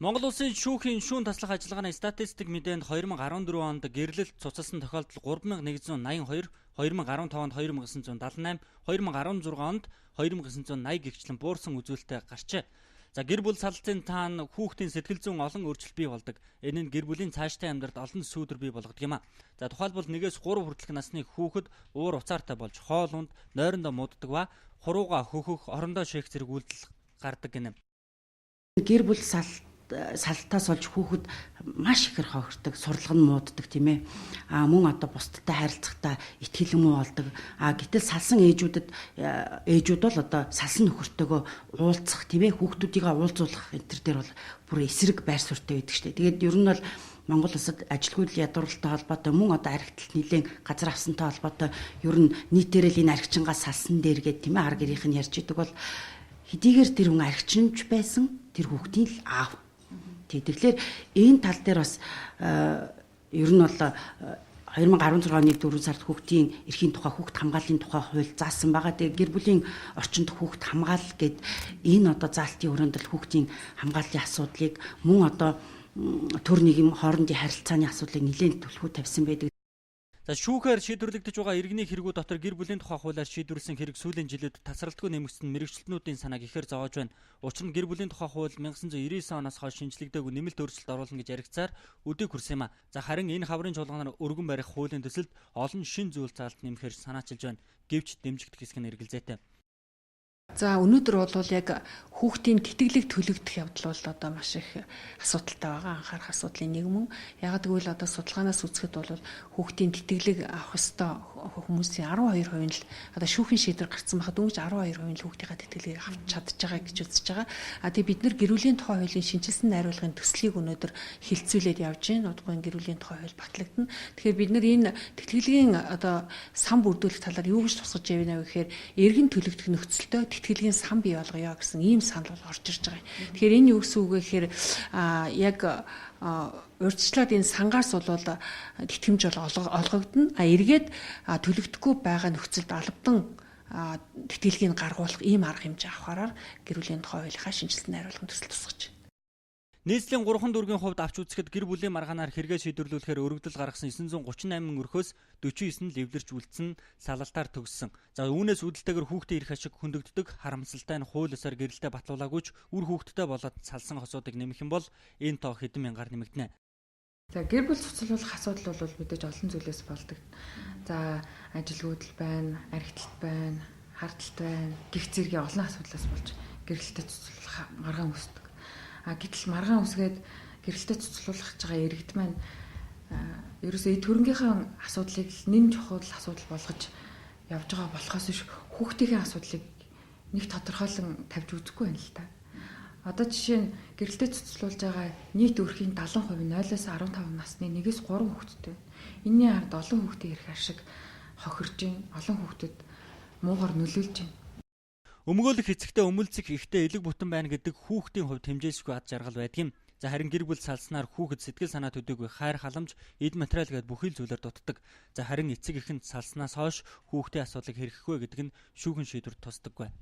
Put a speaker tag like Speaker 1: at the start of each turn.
Speaker 1: Монгол улсын шүүхийн шүүн таслах ажиллагааны статистик мэдээнд 2014 онд гэрлэлт цуцалсан тохиолдол 3182, 2015 онд 2978, 2016 онд 2980 гэгчлэн буурсан үзүүлэлттэй гарчээ. За гэр бүл саллцын таан хүүхдийн сэтгэл зүйн олон өөрчлөлт бий болдог. Энэ нь гэр бүлийн цаашдын амьдралд олон сүүдэр бий болгодог юм а. За тухайлбал 1-3 хүртэлх насны хүүхэд уур уцаартай болж хоол унд, нойрондоо мууддаг ба хурууга хөхөх, орондоо шээх зэрэг үйлдэл гардаг гэнэ.
Speaker 2: Гэр бүл салтаас олж хүүхэд маш их хохирдог, сурлага нь мууддаг тийм ээ. Мөн одоо бусдтай харилцахдаа ихтгэл муу болдог. Гэтэл салсан ээжүүд бол одоо салсан нөхөртөөгөө уулзах тийм ээ, хүүхдүүдийг уулзуулах энэ төр дээр бол бүр эсрэг байр суурьтай байдаг шүү дээ. Тэгээд ер нь бол Монгол улсад ажилгүйдэл ядуурлалтай холбоотой мөн одоо архитект нэлийн газар авсантай холбоотой ер нь нийтээрээ л энэ архичингаа салсан дээр гээд тийм ээ ар гэрийнх нь ярьж идэг бол хэдийгээр тэр хүн архичинч байсан тэр хүүхдийн л аав. Тэгэхээр энэ тал дээр бас ер нь бол 2016 оны 4 сард хүүхдийн эрхийн тухай, хүүхд хамгааллын тухай хууль заасан байгаа. Тэгээ гэр бүлийн орчинд хүүхд хамгаал гэд энэ одоо заалтын өрөөнд л хүүхдийн хамгааллын асуудлыг мөн одоо төр нийгэм хоорондын харилцааны асуудлыг нэлээд түлхүү тавьсан байдаг.
Speaker 1: За шүүхээр шийдвэрлэгдэж байгаа иргэний хэрэгүүд дотор гэр бүлийн тухай хуулиар шийдвэрлсэн хэрэг сүүлийн жилүүд тасралтгүй нэмэгдсэн мэрэгчлэтнүүдийн санааг ихээр зовоож байна. Учир нь гэр бүлийн тухай хууль 1999 оноос хойш шинжлэхдэггүй нэмэлт өөрчлөлт оруулна гэж яригцаар өдийг хүрсэн юм а. За харин энэ хаврын чуулганаар өргөн барих хуулийн төсөлд олон шин зүйл заалт нэмэхээр санаачилж байна. Гэвч дэмжигдэх хэсэг нь эргэлзээтэй.
Speaker 3: За өнөөдөр бол яг хүүхдийн тэтгэлэг төлөгдөх явдал бол одоо маш их асуудалтай байгаа. Анхаарах асуудлын нэг мөн. Яг гэвэл одоо судалгаанаас үзэхэд бол хүүхдийн тэтгэлэг авах ёстой хүмүүсийн 12% л одоо шүүхийн шийдвэр гарсан байхад дөнгөж 12% л хүүхдийнхээ тэтгэлгийг авч чадж байгаа гэж үзэж байгаа. Тэгээ бид нар гэр бүлийн тухай хуулийн шинжилсэн найруулгын төслийг өнөөдөр хилцүүлээд явж байна. Удахгүй гэр бүлийн тухай хууль батлагдана. Тэгэхээр бид нар энэ тэтгэлгийн одоо сан бүрдүүлэх талаар юу гэж тусгаж явна вэ гэхээр эргэн төлөгдөх нөхцөлтөө тэтгэлгийн сан бий болгоё гэсэн ийм санал бол орж ирж байгаа. Тэгэхээр энэ юу гэсэн үг вэ гэхээр яг урьдчилаад энэ сангаас бол тэтгэмж бол олгогдно. Эргээд төлөгдөхгүй байгаа нөхцөлд албадан тэтгэлгийг гаргуулах ийм арга хэмжээ авахаар гэр бүлийн тухай хуулийнхаа шинжилсэн найруулгын төсөл тусгаж байна.
Speaker 1: Нийслэлийн 3 дүргийн хувьд авч үзэхэд гэр бүлийн маргаанаар хэрэгэ шийдвэрлүүлэхээр өргөдөл гаргасан 938 өрхөөс 49 нь лэвлэрч үлдсэн, салалтаар төгссөн. За үүнээс үүдэлтэйгээр хүүхдийн эрх ашиг хөндөгддөг, харамсалтай нь хууль ёсоор гэрэлтэй батлуулаагүйч үр хүүхдтэй болоод салсан хосуудыг нэмэх юм бол энэ тоо хэдэн мянгаар нэмэгдэнэ.
Speaker 4: За гэр бүл цуцлуулах асуудал бол мэдээж олон зүйлээс болдог. За ажилгүйдэл байна, архитект байна, харталт байна, гих зэргийн олон асуудлаас болж гэрэлтэй цуцлуулах маргаан үүсдэг. Гэтэл маргаан үсгээд гэрэлтэй цуцлуулах гэж байгаа иргэд маань ерөөсөө төрөнгийнхээ асуудлыг нэн чухал асуудал болгож явж байгаа болохоос биш хүүхдийн асуудлыг нэг тодорхойлон тавьж үзэхгүй байна л та. Одоо жишээ нь гэрэлтэй цуцлуулж байгаа нийт өрхийн 70% 0-аас 15 насны 1-3 хүүхэдтэй. Энийний ард олон хүүхдийн эрх ашиг хохирж байна. Олон хүүхдэд муугар нөлөөлж байна.
Speaker 1: Өмгөөлөх эцэгтэй өмөлцөх ихтэй элэг бүтэн байна гэдэг хүүхдийн хувьд хэмжээсгүй ад жаргал байдаг юм. За харин гэр бүл салснаар хүүхэд сэтгэл санаа төдийгүй хайр халамж, эд материал гээд бүхий л зүйлээр дутдаг. За харин эцэг эхэнд салснаас хойш хүүхдийн асуудлыг хэрхэх вэ гэдэг нь шүүхийн шийдвэрт тусдаггүй.